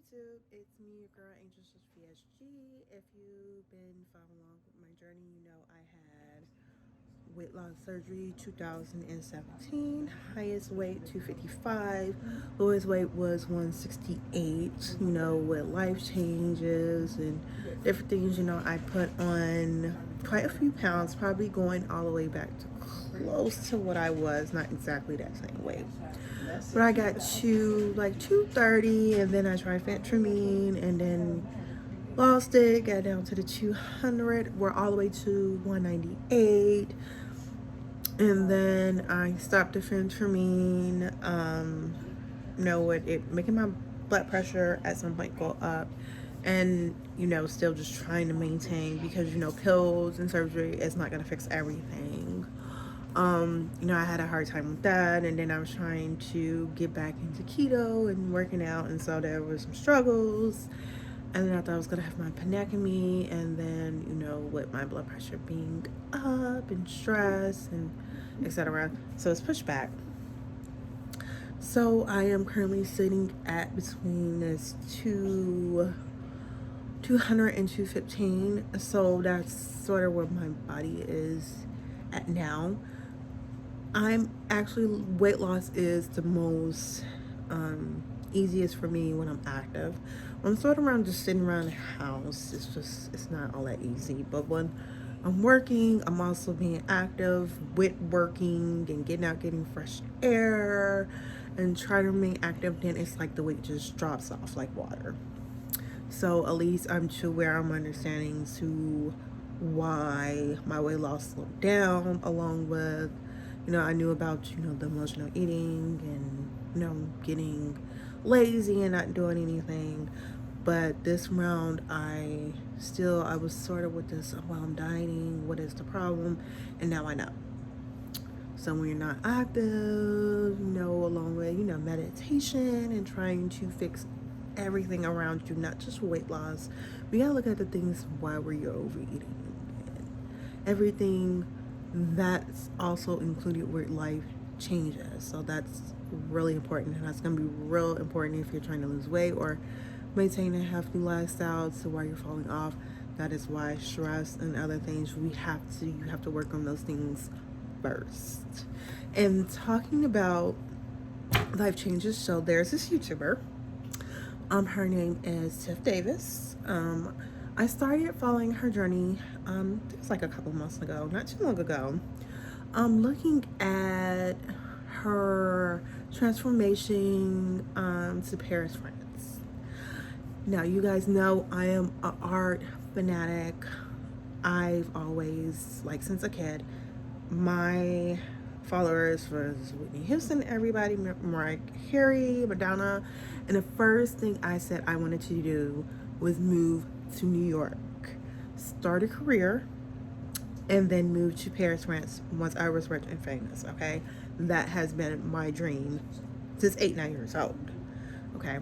YouTube, it's me, your girl Angel VSG. If you've been following along with my journey, you know I had weight loss surgery 2017. Highest weight 255. Lowest weight was 168. You know, with life changes and different things, I put on quite a few pounds, probably going all the way back to close to what I was, not exactly that same weight. But I got to like 230, and then I tried fentanyl, and then lost it, got down to the 200. We're all the way to 198. And then I stopped the fentanyl. With it making my blood pressure at some point go up. And, still just trying to maintain because, pills and surgery is not going to fix everything. I had a hard time with that, and then I was trying to get back into keto and working out, and so there was some struggles. And then I thought I was gonna have my panectomy, and then with my blood pressure being up and stress and etc. So it's pushed back. So I am currently sitting at between this 200 and 215. So that's sort of where my body is at now. I'm actually, weight loss is the most easiest for me when I'm active. When I'm sort of around just sitting around the house, it's not all that easy. But when I'm working, I'm also being active with working and getting out, getting fresh air and try to remain active, then it's like the weight just drops off like water. So at least I'm to where I'm understanding to why my weight loss slowed down, along with I knew about the emotional eating and getting lazy and not doing anything. But this round I was sort of with this, well, I'm dieting, what is the problem? And now I know. So when you're not active, along with meditation and trying to fix everything around you, not just weight loss, we gotta look at the things why were you overeating and everything that's also included with life changes. So that's really important, and that's going to be real important if you're trying to lose weight or maintain a healthy lifestyle to where you're falling off. That is why stress and other things, you have to work on those things first. And talking about life changes, so there's this YouTuber, her name is Tiff Davis. I started following her journey, it was like a couple months ago, not too long ago. Looking at her transformation to Paris, France. Now, you guys know I am an art fanatic. I've always, like since a kid, my followers was Whitney Houston, everybody, Mariah Carey, Madonna, and the first thing I said I wanted to do was move to New York, start a career, and then move to Paris, France once I was rich and famous. Okay, that has been my dream since 9 years old. Okay.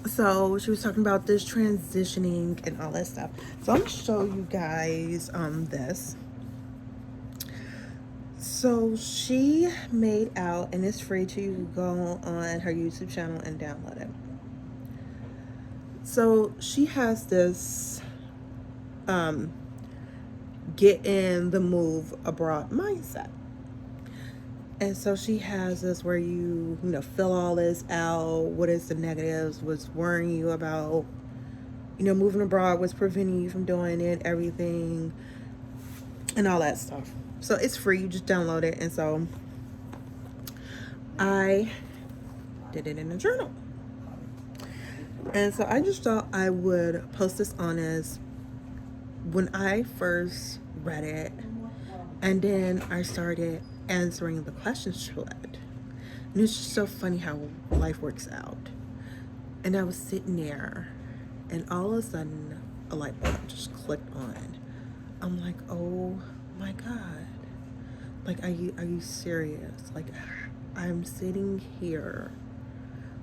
So she was talking about this transitioning and all that stuff. So I'm gonna show you guys this. So she made out, and it's free to go on her YouTube channel and download it. So she has this get in the move abroad mindset. And so she has this where you fill all this out. What is the negatives? What's worrying you about, moving abroad? What's preventing you from doing it? Everything and all that stuff. So it's free. You just download it. And so I did it in a journal. And so I just thought I would post this on as when I first read it, and then I started answering the questions to it. And it's just so funny how life works out. And I was sitting there, and all of a sudden a light bulb just clicked on. I'm like, oh my God. Like, are you serious? Like, I'm sitting here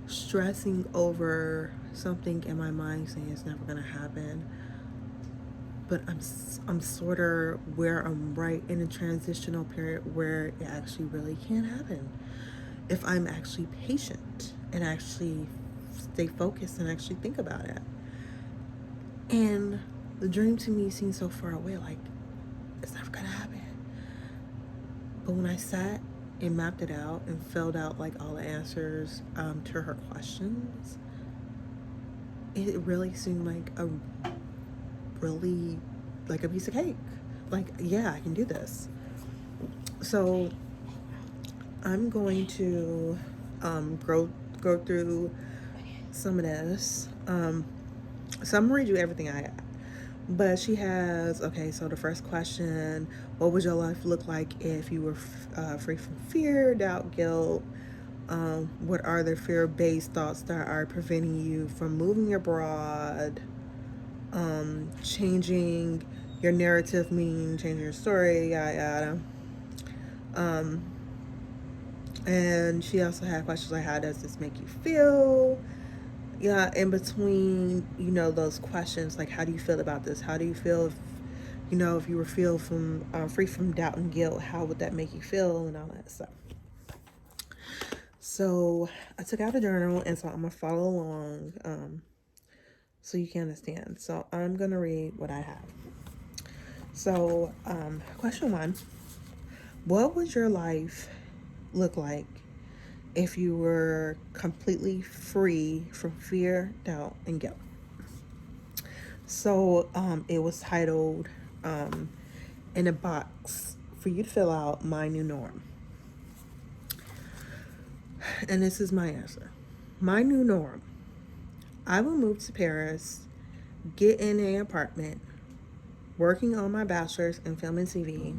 stressing over something in my mind saying it's never gonna happen, but I'm sort of where I'm right in a transitional period where it actually really can happen if I'm actually patient and actually stay focused and actually think about it. And the dream to me seems so far away, like it's never gonna happen. But when I sat and mapped it out and filled out like all the answers to her questions, it really seemed like a really like a piece of cake. Like, yeah, I can do this. So I'm going to go through some of this. So I'm gonna read you everything I got. But she has, okay, so the first question: what would your life look like if you were free from fear, doubt, guilt? What are the fear-based thoughts that are preventing you from moving abroad? Changing your narrative, meaning changing your story, yada yada. And she also had questions like, how does this make you feel? Yeah, in between, those questions, like, how do you feel about this? How do you feel if you were free from doubt and guilt, how would that make you feel, and all that stuff. So I took out a journal, and so I'm gonna follow along, so you can understand. So I'm gonna read what I have. So, question 1: what would your life look like if you were completely free from fear, doubt, and guilt? So it was titled in a box for you to fill out, my new norm. And this is my answer. My new norm: I will move to Paris, get in an apartment, working on my bachelor's in film and TV,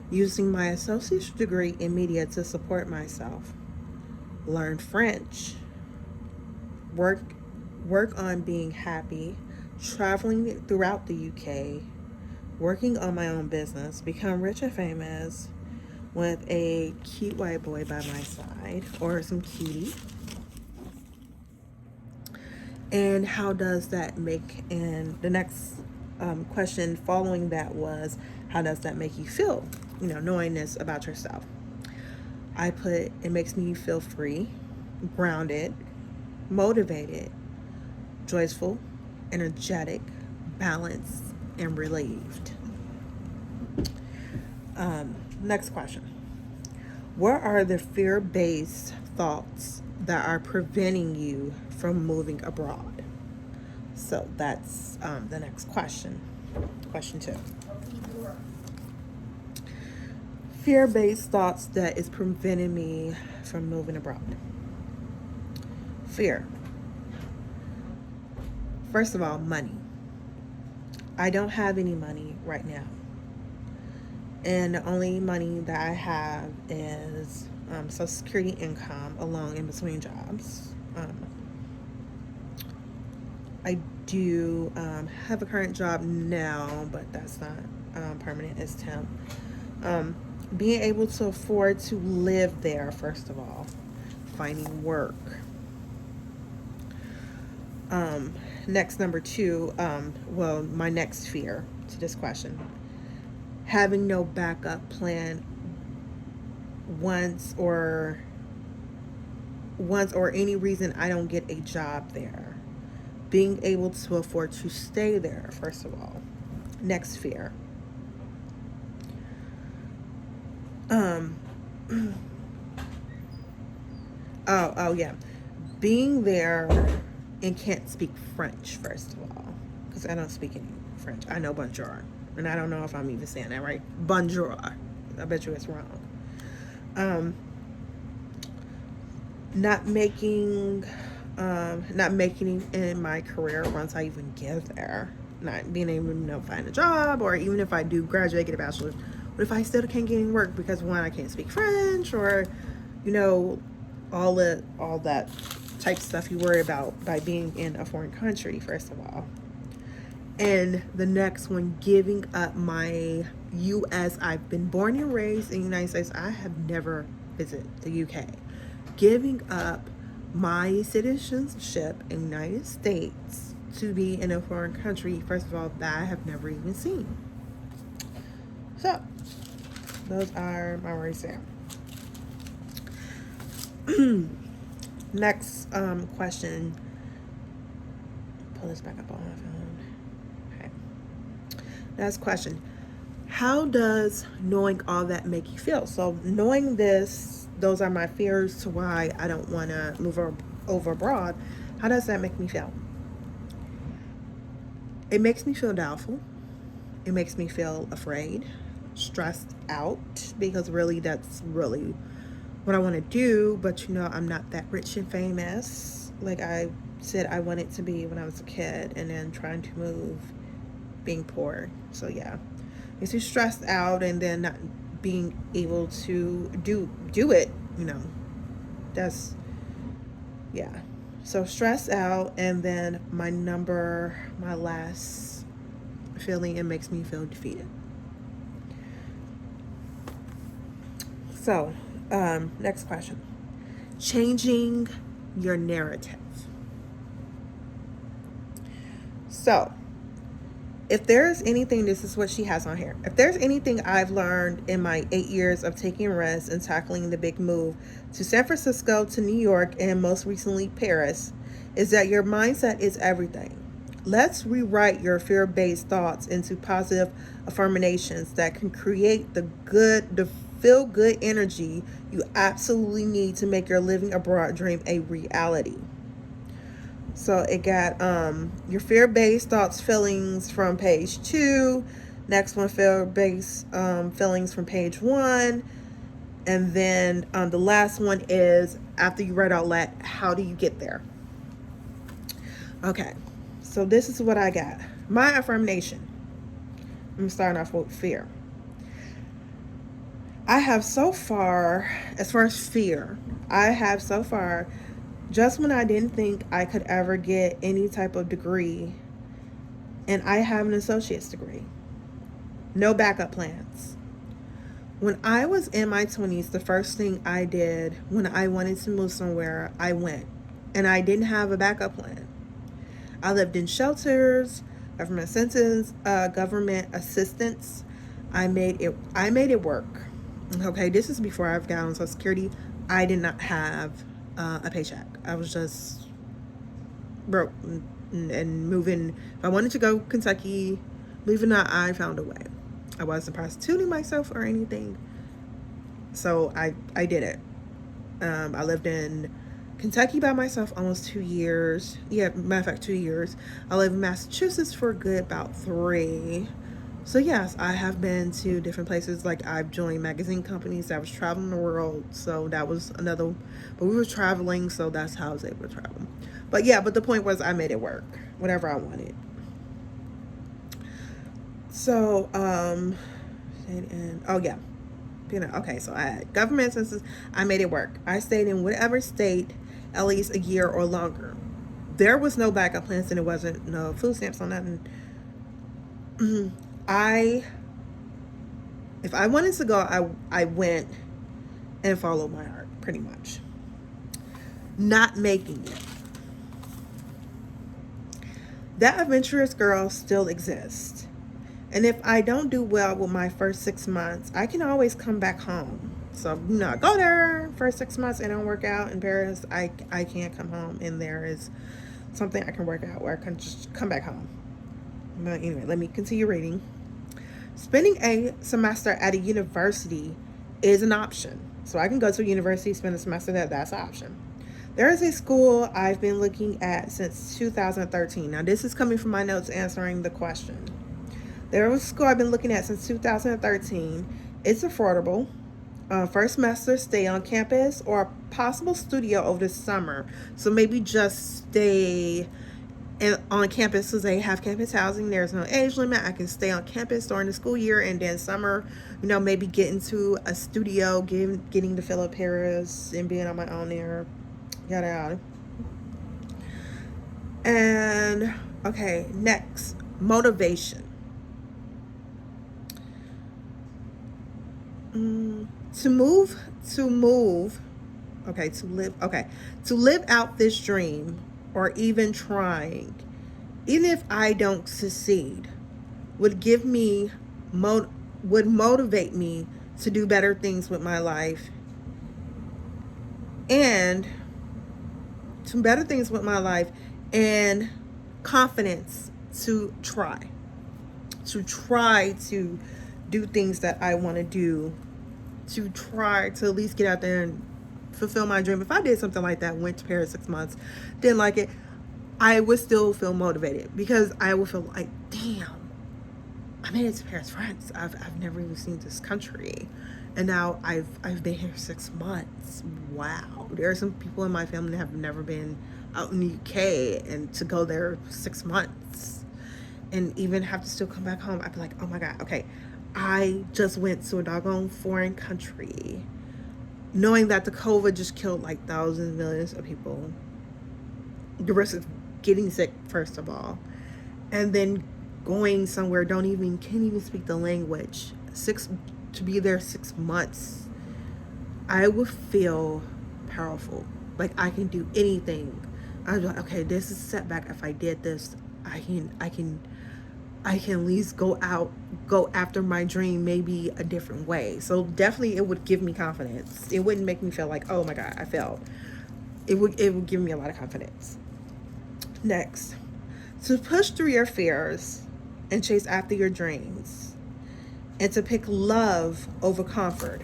using my associate's degree in media to support myself, learn French, work on being happy, traveling throughout the UK, working on my own business, become rich and famous with a cute white boy by my side, or some cutie. And how does that make, and the next question following that was, how does that make you feel, knowing this about yourself? I put, it makes me feel free, grounded, motivated, joyful, energetic, balanced, and relieved. Next question: what are the fear-based thoughts that are preventing you from moving abroad? So that's the next question. Question 2. Fear-based thoughts that is preventing me from moving abroad. Fear. First of all, money. I don't have any money right now. And the only money that I have is Social Security income along in between jobs. I do have a current job now, but that's not permanent, it's temp. Being able to afford to live there, first of all. Finding work. Next, number 2, my next fear to this question: having no backup plan once or any reason I don't get a job there. Being able to afford to stay there, first of all. Next fear. Oh yeah. Being there and can't speak French, first of all, because I don't speak any French. I know bonjour, and I don't know if I'm even saying that right. Bonjour. I bet you it's wrong. Not making it in my career once I even get there. Not being able to find a job, or even if I do graduate, get a bachelor's, but if I still can't get any work because, one, I can't speak French, or all that type of stuff you worry about by being in a foreign country, first of all. And the next one, giving up my U.S. I've been born and raised in the United States. I have never visited the UK. Giving up my citizenship in the United States to be in a foreign country, first of all, that I have never even seen. So, those are my worries there. Next question. Pull this back up on my phone. Okay. Next question. How does knowing all that make you feel? So knowing this, those are my fears to why I don't want to move over abroad. How does that make me feel? It makes me feel doubtful. It makes me feel afraid, stressed out, because really that's really what I want to do. But I'm not that rich and famous like I said I wanted to be when I was a kid, and then trying to move, being poor. So yeah, makes me stressed out, and then not being able to do it. That's yeah. So stressed out, and then my last feeling, it makes me feel defeated. So, next question. Changing your narrative. So, if there's anything, this is what she has on here. If there's anything I've learned in my 8 years of taking risks and tackling the big move to San Francisco, to New York, and most recently Paris, is that your mindset is everything. Let's rewrite your fear-based thoughts into positive affirmations that can create the feel-good energy you absolutely need to make your living abroad dream a reality. So it got your fear-based thoughts, feelings from page 2. Next one, fear-based feelings from page 1. And then the last one is, after you write out loud, how do you get there? Okay, so this is what I got. My affirmation. I'm starting off with fear. I have so far, as far as fear, just when I didn't think I could ever get any type of degree, and I have an associate's degree. No backup plans. When I was in my 20s, the first thing I did when I wanted to move somewhere, I went. And I didn't have a backup plan. I lived in shelters, government assistance. I made it work. Okay, this is before I've got on Social Security. I did not have a paycheck. I was just broke and moving. If I wanted to go Kentucky, believe it or not, I found a way. I wasn't prostituting myself or anything, so I did it. I lived in Kentucky by myself almost 2 years. Yeah, matter of fact, 2 years. I lived in Massachusetts for a good about 3. So yes, I have been to different places. Like, I've joined magazine companies. I was traveling the world, so that was another. But we were traveling, so that's how I was able to travel. But yeah, but the point was, I made it work, whatever I wanted. So oh yeah, okay. So I had government census. I made it work. I stayed in whatever state at least a year or longer. There was no backup plans, and it wasn't no food stamps or nothing. If I wanted to go, I went and followed my heart, pretty much. Not making it. That adventurous girl still exists. And if I don't do well with my first 6 months, I can always come back home. So, go there for 6 months and don't work out in Paris. I can't come home, and there is something I can work out where I can just come back home. But anyway, let me continue reading. Spending a semester at a university is an option. So I can go to a university, spend a semester there. That's an option. There is a school I've been looking at since 2013. Now, this is coming from my notes answering the question. There was a school I've been looking at since 2013. It's affordable. First semester, stay on campus, or a possible studio over the summer. So maybe just stay on campus, because they have campus housing. There's no age limit. I can stay on campus during the school year, and then summer, maybe get into a studio, getting to Philip Paris and being on my own there, yada yada. And okay, next, motivation. To live out this dream, or even trying, even if I don't succeed, would motivate me to do better things with my life, and some better things with my life, and confidence to try to do things that I want to do, to try to at least get out there and fulfill my dream. If I did something like that, went to Paris 6 months, didn't like it, I would still feel motivated, because I would feel like, damn, I made it to Paris, France. I've never even seen this country, and now I've been here 6 months. Wow. There are some people in my family that have never been out in the UK, and to go there 6 months and even have to still come back home, I'd be like, oh my God, okay, I just went to a doggone foreign country, knowing that the COVID just killed like thousands, millions of people. The risk of getting sick, first of all, and then going somewhere can't even speak the language. To be there 6 months, I would feel powerful, like I can do anything. I'd be like, okay, this is a setback. If I did this, I can at least go after my dream, maybe a different way. So definitely it would give me confidence. It wouldn't make me feel like, oh my God, I failed. It would give me a lot of confidence. Next, to push through your fears and chase after your dreams, and to pick love over comfort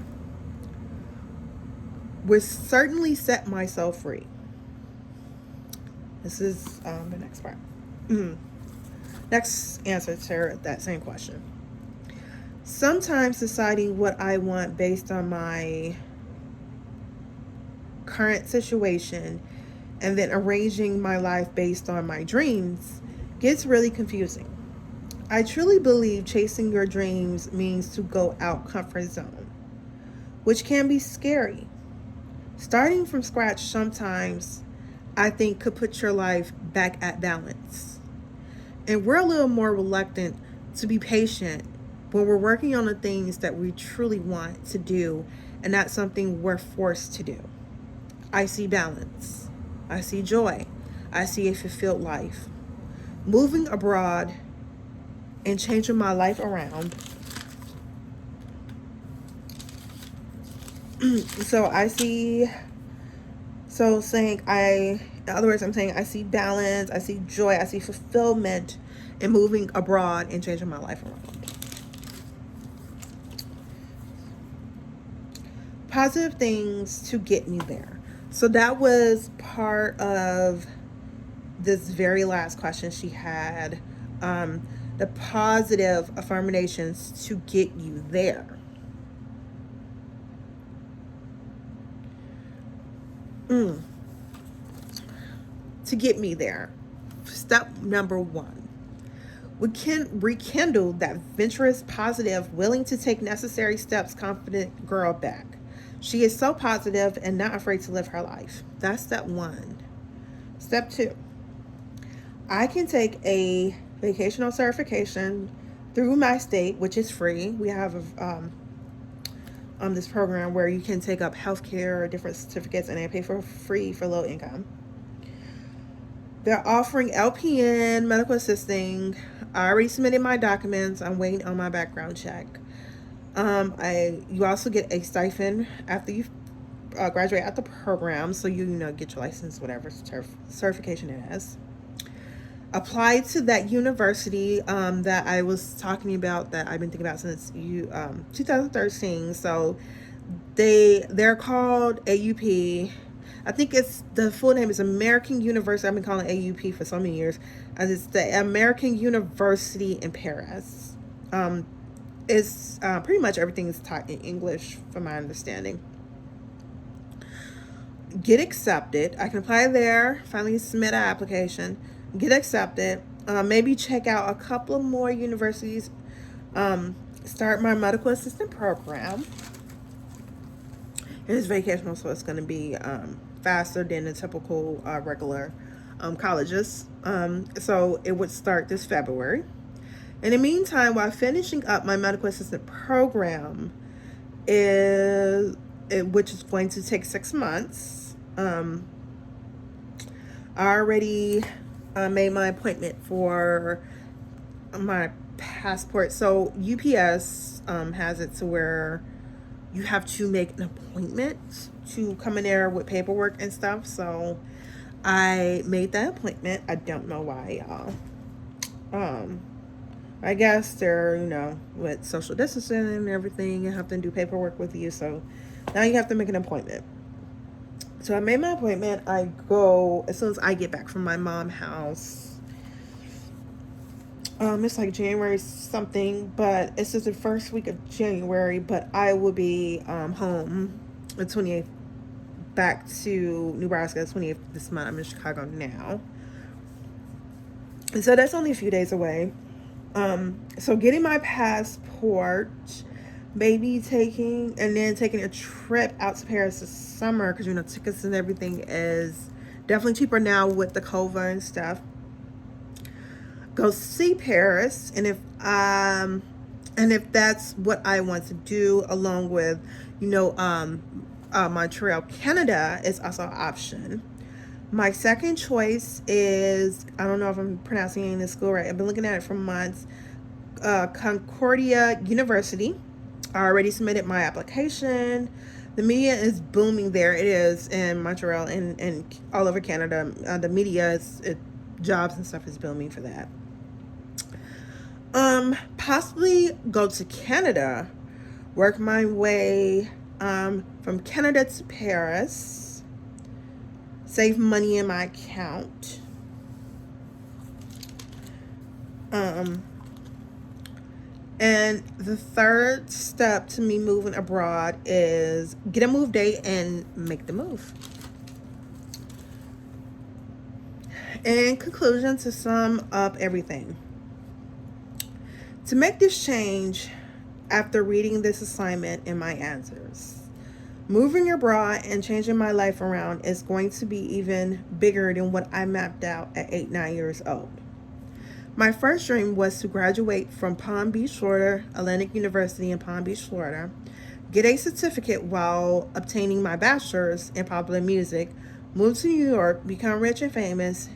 would certainly set myself free. This is the next part. Next answer to that same question. Sometimes deciding what I want based on my current situation and then arranging my life based on my dreams gets really confusing. I truly believe chasing your dreams means to go out comfort zone, which can be scary. Starting from scratch sometimes, I think, could put your life back at balance. And we're a little more reluctant to be patient when we're working on the things that we truly want to do and not something we're forced to do. I see balance. I see joy. I see a fulfilled life. Moving abroad and changing my life around. In other words, I'm saying I see balance, I see joy, I see fulfillment in moving abroad and changing my life around. Positive things to get me there. So that was part of this very last question she had. The positive affirmations to get you there. To get me there. Step number 1. We can rekindle that venturous, positive, willing to take necessary steps, confident girl back. She is so positive and not afraid to live her life. That's step 1. Step 2. I can take a vocational certification through my state, which is free. We have this program where you can take up healthcare, different certificates, and they pay for free for low income. They're offering LPN, medical assisting. I already submitted my documents. I'm waiting on my background check. You also get a stipend after you graduate at the program, so you get your license, whatever certification it is. Apply to that university that I was talking about, that I've been thinking about since 2013. So they're called AUP. I think it's the full name is American University. I've been calling AUP for so many years. And it's the American University in Paris. It's pretty much everything is taught in English, from my understanding. Get accepted. I can apply there. Finally submit an application. Get accepted. Maybe check out a couple of more universities. Start my medical assistant program. It is vocational, so it's going to be faster than the typical regular colleges. So it would start this February. In the meantime, while finishing up my medical assistant program, which is going to take 6 months, I already made my appointment for my passport. So UPS has it to where you have to make an appointment to come in there with paperwork and stuff. So I made that appointment. I don't know why, y'all. I guess they're, with social distancing and everything, and have to do paperwork with you. So now you have to make an appointment. So I made my appointment. I go as soon as I get back from my mom's house. It's like January something, but it's just the first week of January. But I will be home the 28th, back to Nebraska the 28th this month. I'm in Chicago now. And so that's only a few days away. So getting my passport, maybe taking a trip out to Paris this summer, because tickets and everything is definitely cheaper now with the COVID and stuff. Go see Paris, and if that's what I want to do, along with Montreal, Canada is also an option. My second choice is, I don't know if I'm pronouncing this school right. I've been looking at it for months. Concordia University. I already submitted my application. The media is booming there. It is in Montreal and all over Canada. The media jobs and stuff is booming for that. Possibly go to Canada, work my way from Canada to Paris, save money in my account. And the third step to me moving abroad is get a move date and make the move. In conclusion, to sum up everything, to make this change after reading this assignment and my answers, moving abroad and changing my life around is going to be even bigger than what I mapped out at 8-9 years old. My first dream was to graduate from Palm Beach, Florida, Atlantic University in Palm Beach, Florida, get a certificate while obtaining my bachelor's in popular music, move to New York, become rich and famous,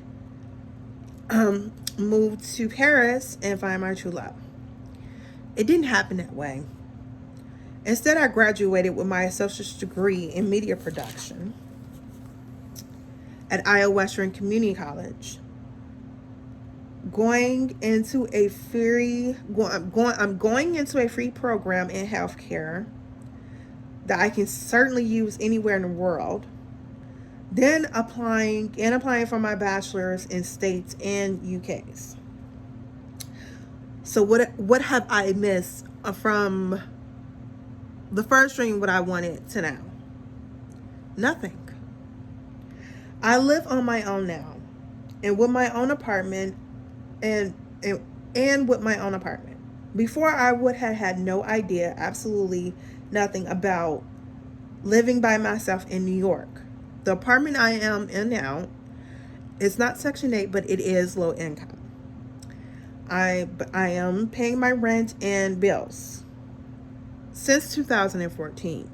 move to Paris, and find my true love. It didn't happen that way. Instead, I graduated with my associate's degree in media production at Iowa Western Community College. I'm going into a free program in healthcare that I can certainly use anywhere in the world. Then applying for my bachelor's in States and UK's. So what have I missed from the first dream, what I wanted, to now? Nothing. I live on my own now, and with my own apartment, and with my own apartment. Before, I would have had no idea, absolutely nothing about living by myself in New York. The apartment I am in now, it's not Section 8, but it is low income. I am paying my rent and bills since 2014.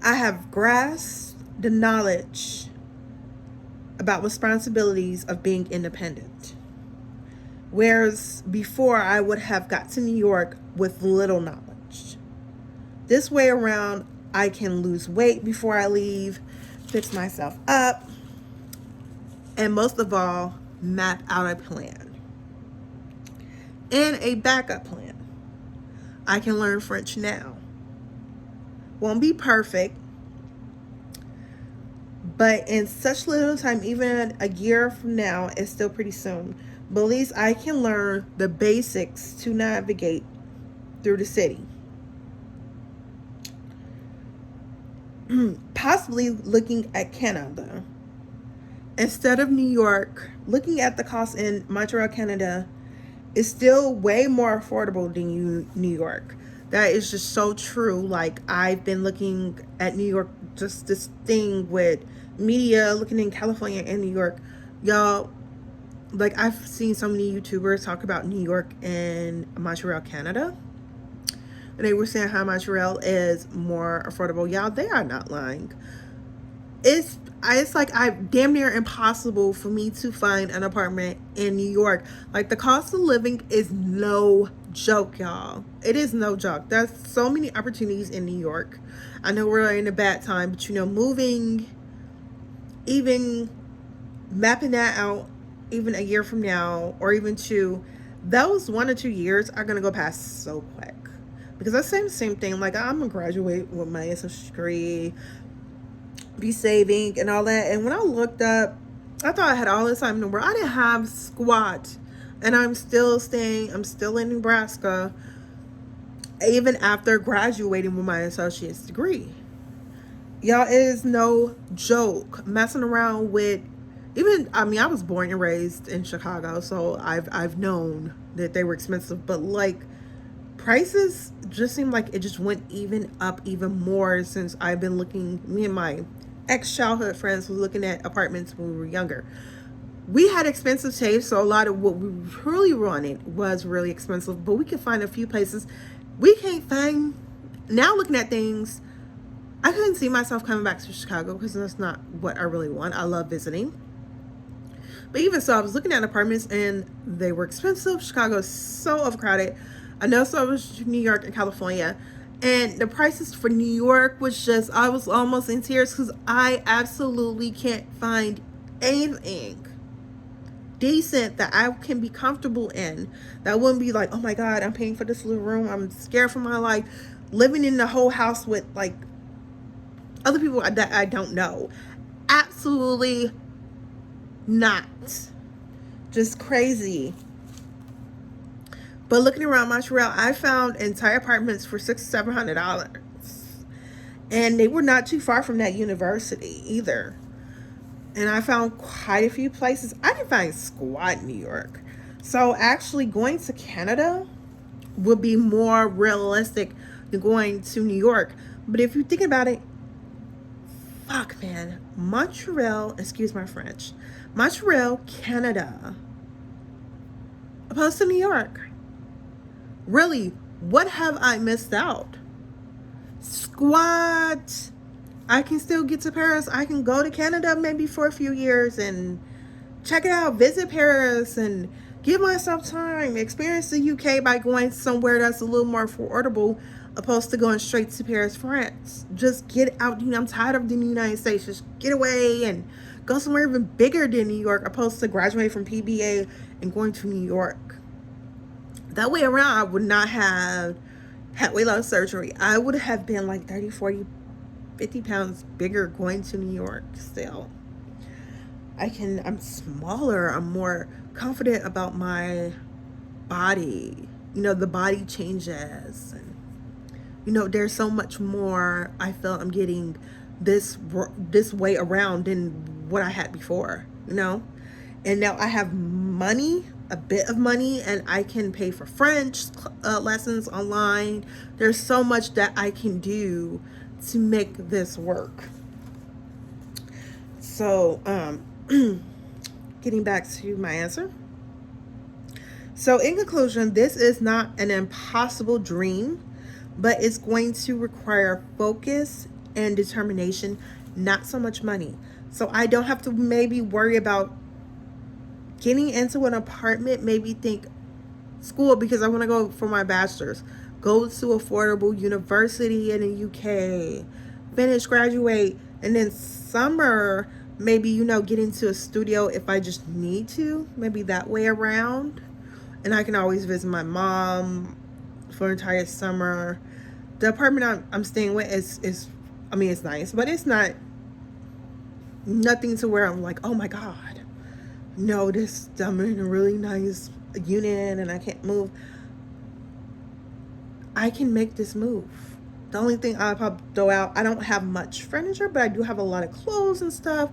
I have grasped the knowledge about responsibilities of being independent. Whereas before, I would have got to New York with little knowledge. This way around, I can lose weight before I leave, fix myself up, and most of all, map out a plan and a backup plan. I can learn French now. Won't be perfect, but in such little time, even a year from now, it's still pretty soon. But at least I can learn the basics to navigate through the city. Possibly looking at Canada. Instead of New York, looking at the cost in Montreal, Canada, is still way more affordable than New York. That is just so true. Like, I've been looking at New York, just this thing with media, looking in California and New York. Y'all, like, I've seen so many YouTubers talk about New York and Montreal, Canada. And they were saying how Montreal is more affordable. Y'all, they are not lying. It's like damn near impossible for me to find an apartment in New York. Like, the cost of living is no joke, y'all. It is no joke. There's so many opportunities in New York. I know we're in a bad time, but moving even mapping that out, even a year from now, or even two, those 1 or 2 years are gonna go past so quick. Because that's the same thing. Like, I'm gonna graduate with my associate's degree, be saving and all that. And when I looked up, I thought I had all the time in the world. I didn't have squat, and I'm still staying. I'm still in Nebraska, even after graduating with my associate's degree. Y'all, it is no joke messing around with, even, I mean, I was born and raised in Chicago, so I've known that they were expensive, but like, prices just seem like it just went even up even more since I've been looking. Me and my ex childhood friends was looking at apartments when we were younger. We had expensive tastes, so a lot of what we really wanted was really expensive, but we could find a few places we can't find. Now looking at things, I couldn't see myself coming back to Chicago because that's not what I really want. I love visiting. But even so, I was looking at apartments and they were expensive. Chicago is so overcrowded. I know so was New York and California. And the prices for New York was just, I was almost in tears because I absolutely can't find anything decent that I can be comfortable in. That wouldn't be like, oh my God, I'm paying for this little room. I'm scared for my life. Living in the whole house with like other people that I don't know. Absolutely not. Just crazy. But looking around Montreal, I found entire apartments for $600-700. And they were not too far from that university either. And I found quite a few places. I didn't find squat in New York. So actually going to Canada would be more realistic than going to New York. But if you think about it, fuck, man. Montreal, excuse my French. Montreal, Canada, opposed to New York. Really, what have I missed out? Squat. I can still get to Paris. I can go to Canada maybe for a few years and check it out, visit Paris, and give myself time, experience the UK by going somewhere that's a little more affordable, opposed to going straight to Paris, France. Just get out. You know, I'm tired of the United States. Just get away and go somewhere even bigger than New York, opposed to graduating from PBA and going to New York. That way around, I would not have had weight loss surgery. I would have been like 30, 40, 50 pounds bigger going to New York still. I'm smaller. I'm more confident about my body. You know, the body changes. And, you know, there's so much more I feel I'm getting this way around than what I had before, you know? And now I have money, a bit of money, and I can pay for French lessons online. There's so much that I can do to make this work. So, getting back to my answer. So in conclusion, this is not an impossible dream, but it's going to require focus and determination, not so much money. So I don't have to maybe worry about getting into an apartment, maybe think school, because I want to go for my bachelor's, go to affordable university in the UK, finish, graduate, and then summer, maybe, you know, get into a studio if I just need to, maybe that way around. And I can always visit my mom for an entire summer. The apartment I'm staying with is, I mean, it's nice, but it's not nothing to where I'm like, oh my God, no, I'm in a really nice unit and I can't move. I can make this move. The only thing I'll probably throw out, I don't have much furniture, but I do have a lot of clothes and stuff.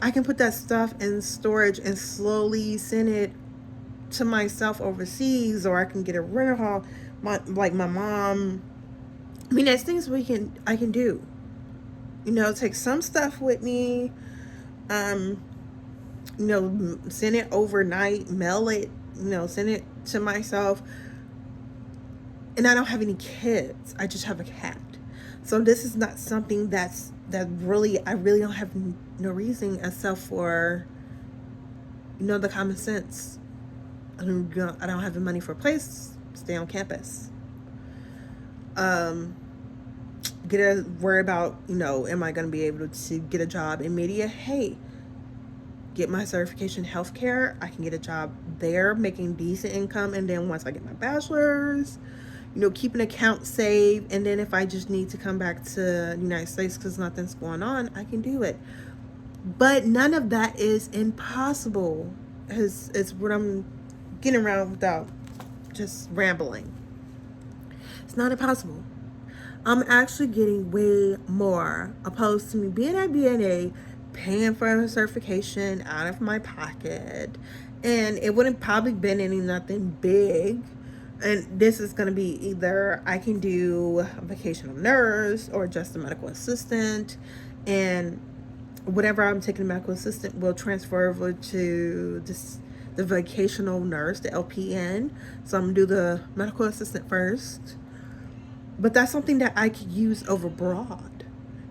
I can put that stuff in storage and slowly send it to myself overseas, or I can get a rental hall. My mom. I mean, there's things I can do. You know, take some stuff with me. You know, send it overnight, mail it. You know, send it to myself. And I don't have any kids. I just have a cat. So this is not something that I really don't have no reason except for, you know, the common sense. I don't have the money for a place, stay on campus. worry about, am I going to be able to get a job in media? Hey, get my certification in healthcare. I can get a job there making decent income. And then once I get my bachelor's, keep an account saved. And then if I just need to come back to the United States because nothing's going on, I can do it. But none of that is impossible. Is what I'm getting around without just rambling. It's not impossible. I'm actually getting way more opposed to me being at BNA, paying for a certification out of my pocket, and it wouldn't probably been nothing big. And this is going to be either I can do a vocational nurse or just a medical assistant, and whatever I'm taking, medical assistant will transfer over to the vocational nurse, the LPN. So I'm gonna do the medical assistant first, but that's something that I could use over abroad.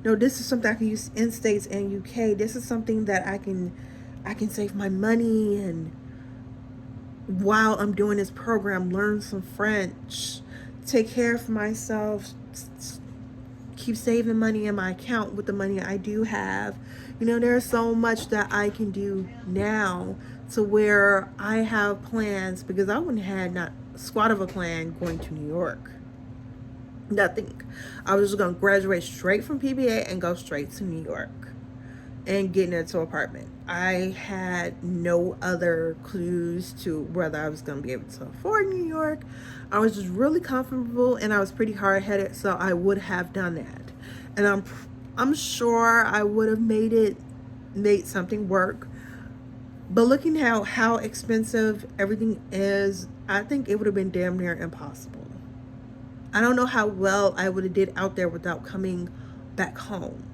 No, this is something I can use in States and UK. This is something that I can save my money, and while I'm doing this program, learn some French, take care of myself, keep saving money in my account with the money I do have. There's so much that I can do now to where I have plans, because I wouldn't have had not a squat of a plan going to New York. Nothing. I was just going to graduate straight from PBA and go straight to New York and get into an apartment. I had no other clues to whether I was going to be able to afford New York. I was just really comfortable, and I was pretty hard-headed, so I would have done that. And I'm sure I would have made something work. But looking at how expensive everything is, I think it would have been damn near impossible. I don't know how well I would have did out there without coming back home.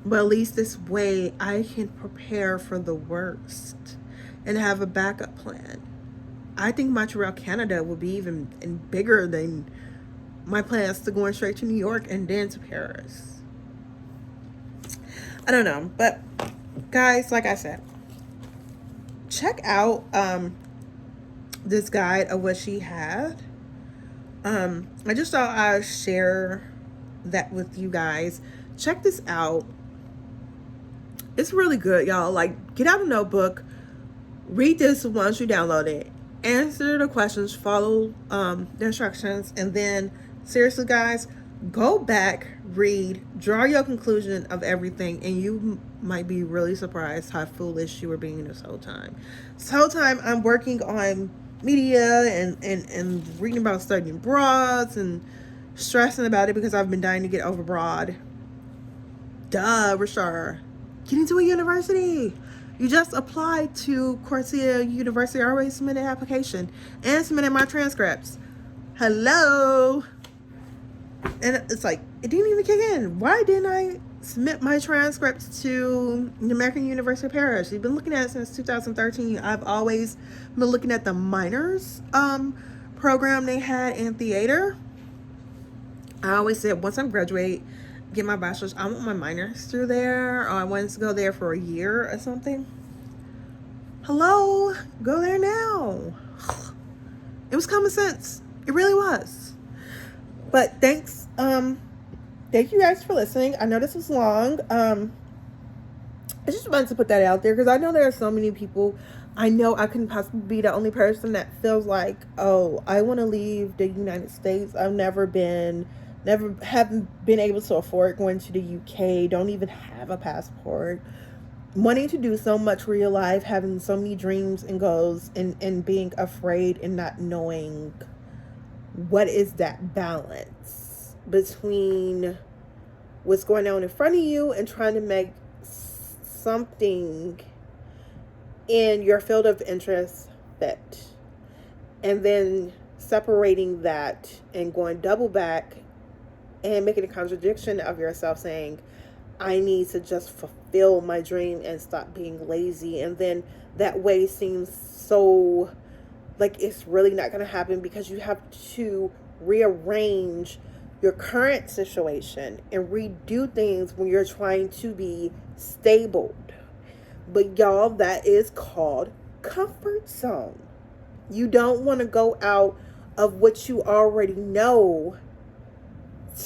But at least this way I can prepare for the worst and have a backup plan. I think Montreal, Canada will be even bigger than my plans to going straight to New York and then to Paris. I don't know. But guys, like I said, check out this guide of what she had. I just thought I'd share that with you guys. Check this out. It's really good, y'all. Like, get out a notebook, read this once you download it, answer the questions, follow the instructions, and then seriously, guys, go back, read, draw your conclusion of everything, and you might be really surprised how foolish you were being this whole time. This whole time I'm working on media and reading about studying abroad and stressing about it because I've been dying to get over abroad. Duh, Rashar. Get into a university. You just applied to Corsia University. I already submitted an application and submitted my transcripts. Hello. And it's like, it didn't even kick in. Why didn't I submit my transcripts to the American University of Paris? You've been looking at it since 2013. I've always been looking at the minors program they had in theater. I always said once I graduate, get my bachelor's, I want my minors through there, or I wanted to go there for a year or something. Hello, go there now. It was common sense. It really was. But thanks. Thank you guys for listening. I know this was long. I just wanted to put that out there because I know there are so many people. I know I couldn't possibly be the only person that feels like, oh, I want to leave the United States. I've haven't been able to afford going to the UK. Don't even have a passport. Wanting to do so much for your life, having so many dreams and goals, and being afraid and not knowing what is that balance between what's going on in front of you and trying to make something in your field of interest fit, and then separating that and going double back and making a contradiction of yourself, saying I need to just fulfill my dream and stop being lazy. And then that way seems so like it's really not going to happen because you have to rearrange your current situation and redo things when you're trying to be stable. But y'all, that is called comfort zone. You don't want to go out of what you already know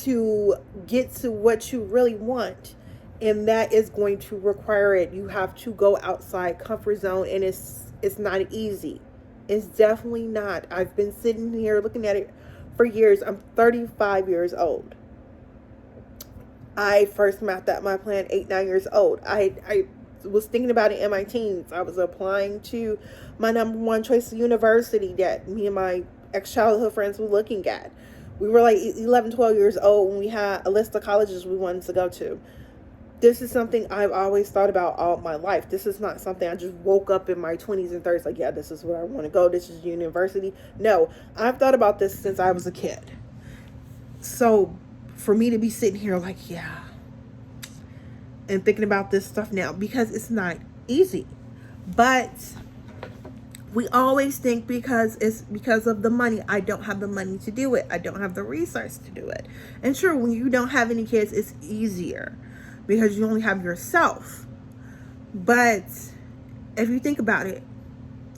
to get to what you really want. And that is going to require it. You have to go outside comfort zone, and it's not easy. It's definitely not. I've been sitting here looking at it for years. I'm 35 years old. I first mapped out my plan 8, 9 years old. I was thinking about it in my teens. I was applying to my number one choice university that me and my ex-childhood friends were looking at. We were like 11, 12 years old when we had a list of colleges we wanted to go to. This is something I've always thought about all my life. This is not something I just woke up in my 20s and 30s like, yeah, this is where I want to go. This is university. No, I've thought about this since I was a kid. So for me to be sitting here like, yeah, and thinking about this stuff now, because it's not easy. But we always think because it's because of the money. I don't have the money to do it. I don't have the resource to do it. And sure, when you don't have any kids, it's easier because you only have yourself. But if you think about it,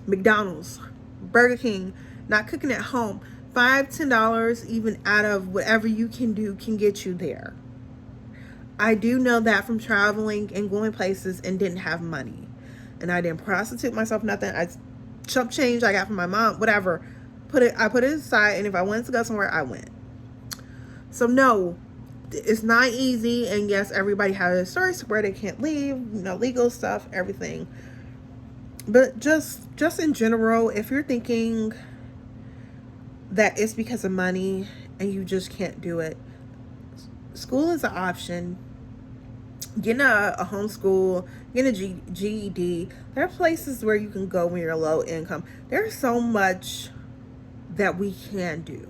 McDonald's, Burger King, not cooking at home, $5, $10 even out of whatever you can do can get you there. I do know that from traveling and going places and didn't have money. And I didn't prostitute myself, nothing. I chump change I got from my mom, whatever. I put it aside, and if I wanted to go somewhere, I went. So no, it's not easy, and yes, everybody has a story where they can't leave, legal stuff, everything. But just in general, if you're thinking that it's because of money and you just can't do it, school is an option. Getting a homeschool, getting a GED. There are places where you can go when you're low income. There's so much that we can do.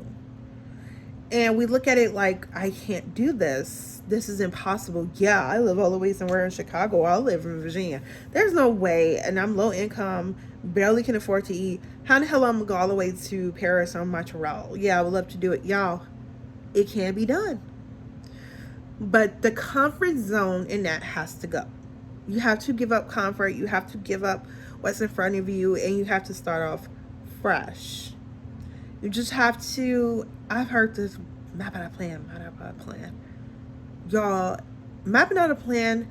And we look at it like, I can't do this. This is impossible. Yeah, I live all the way somewhere in Chicago. I live in Virginia. There's no way. And I'm low income, barely can afford to eat. How the hell am I going to go all the way to Paris or Montreal? Yeah, I would love to do it. Y'all, it can be done. But the comfort zone in that has to go. You have to give up comfort. You have to give up what's in front of you. And you have to start off fresh. You just have to, I've heard this, map out a plan. Y'all, mapping out a plan,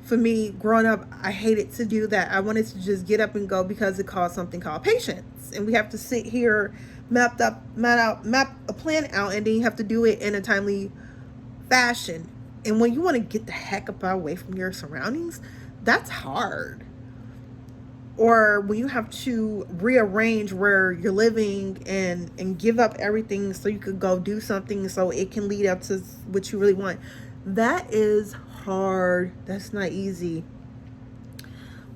for me, growing up, I hated to do that. I wanted to just get up and go because it caused something called patience. And we have to sit here, map a plan out, and then you have to do it in a timely fashion. And when you want to get the heck up away from your surroundings, that's hard. Or when you have to rearrange where you're living and give up everything so you could go do something so it can lead up to what you really want. That is hard. That's not easy.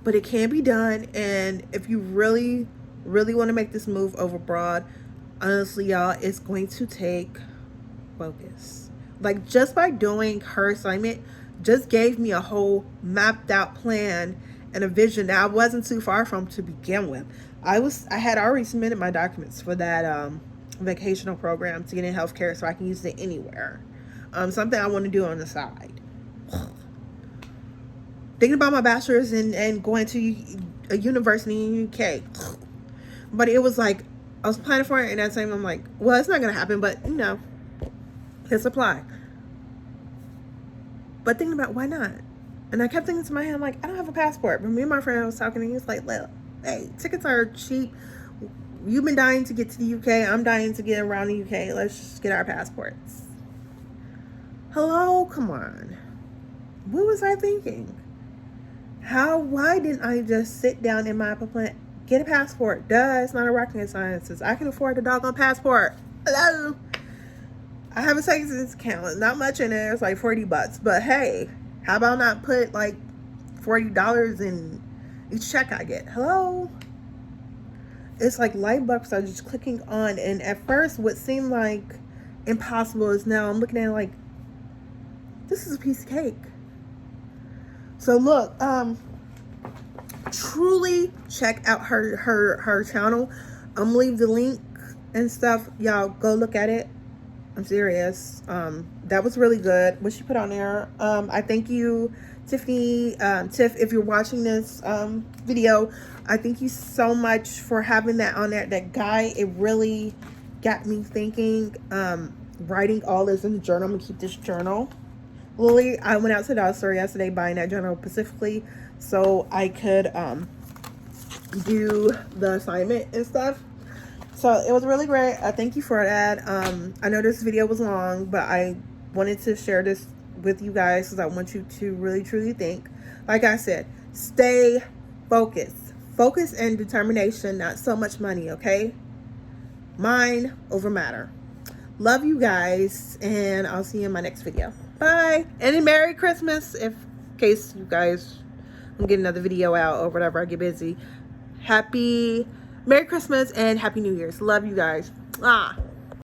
But it can be done. And if you really, really want to make this move over abroad, honestly, y'all, it's going to take focus. Like, just by doing her assignment just gave me a whole mapped out plan and a vision that I wasn't too far from to begin with. I had already submitted my documents for that vocational program to get in healthcare so I can use it anywhere. Something I want to do on the side. Thinking about my bachelor's and going to a university in the UK. But it was like, I was planning for it, and at the same time I'm like, well, it's not going to happen, but let's apply. But thinking about, why not? And I kept thinking to my head, like, I don't have a passport. But me and my friend was talking, and he was like, well, hey, tickets are cheap. You've been dying to get to the UK. I'm dying to get around the UK. Let's just get our passports. Hello? Come on. What was I thinking? Why didn't I just sit down in my plan, get a passport? Duh, it's not a rocket science. I can afford a doggone passport. Hello? I have a savings account. Not much in there. It's like $40. But hey, how about not put like $40 in each check I get? Hello? It's like light bulbs are just clicking on. And at first, what seemed like impossible is now I'm looking at it like, this is a piece of cake. So look, truly check out her channel. I'm gonna leave the link and stuff. Y'all go look at it. I'm serious. That was really good what she put on there. I thank you, Tiffany, Tiff, if you're watching this video. I thank you so much for having that on there. That guy, it really got me thinking. writing all this in the journal. I'm gonna keep this journal. Lily, I went out to the dollar store yesterday buying that journal specifically so I could do the assignment and stuff. So it was really great. Thank you for that. I know this video was long, but I wanted to share this with you guys because I want you to really truly think. Like I said, stay focused. Focus and determination, not so much money, okay? Mind over matter. Love you guys, and I'll see you in my next video. Bye. And a Merry Christmas, if in case you guys I'm getting another video out or whatever, I get busy. Happy Merry Christmas and Happy New Year's. Love you guys.